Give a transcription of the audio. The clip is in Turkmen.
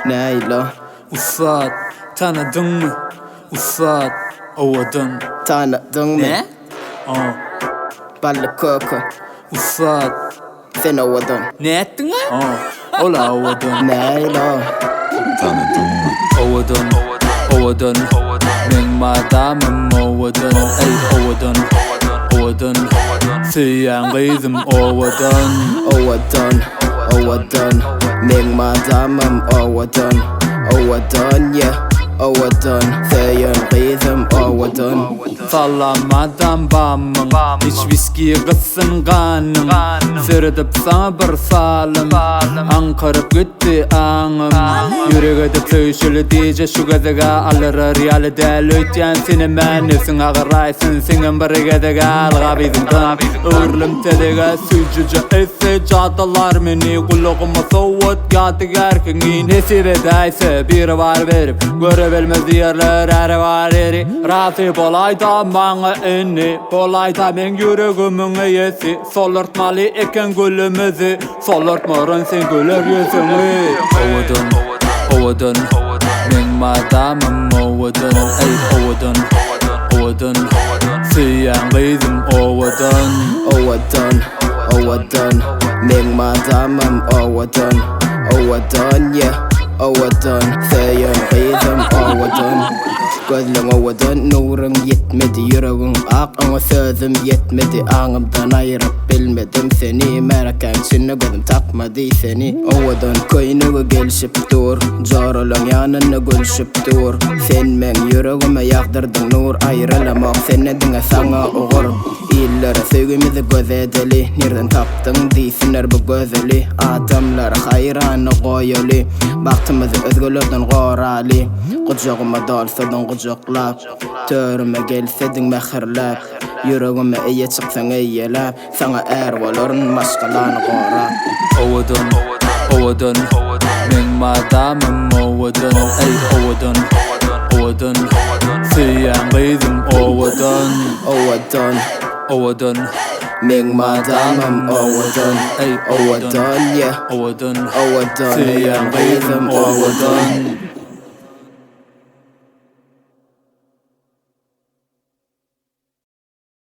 نايلة وفات تانا دم وفات أودن تانا دنمي بالكوكو وفات فين أودن ناتنا ولا أودن نايلة تانا دم أودن أودن من ما دام أودن أي أودن أودن في عن أودن أودن أودن من ما دام أودن أودن يا أودن في عن أودن طلع مادام بامن إيش بيسكي غثن غانم سرد بصابر سالم أنقرب قدي آنم يوريغد بسوشل ديجا شوغدغا على ريال دالوت يان سينما نسن أغراي سنسن برغدغا الغابي ذنطن أورلم تدغا سوججا إثي جادلار مني قلوغ مصوت قاتغار كنغي نسي بداي سبير واربرب غرب المزير لرار واريري رافي بولايدا ماڭa inni Bolayda men yüreğimin yesi Solartmalı eken gülümüzü Solartmarın sen güler yüzünü Ovodun, ovodun Men madamım ovodun Ey ovodun, ovodun Siyan kızım ovodun Ovodun, ovodun Men madamım ovodun Ovodun yeah Ovodun Siyan kızım ovodun Gözlüğüm ovodun Nurum yetmedi yüreğim ak Ama sözüm yetmedi Ağımdan ayırıp bilmedim seni Meraken içine gözüm takmadı seni Ovodun köyünü gelişip dur Corulun yanını gülüşüp dur Sen men yüreğime yağdırdın nur Ayrılamak sen edine sana uğur İllere sevgimizi göz edeli Nereden taptın deysinler bu gözeli Adamlar hayranı koyuli Baktığımızı özgürlükten qorali Kucağıma dalsadın kucaklap Törüme gelsedin mehirlap Yüreğime iyi çıksan iyilap Sana er olurun maşkalanı qorap Ovodun, ovodun Men madamım ovodun Ey ovodun, ovodun Siyan kızım ovodun Ovodun, ovodun Men madamım ovodun Ey Ovodun yeah ovodun Ovodun Siyan kızım ovodun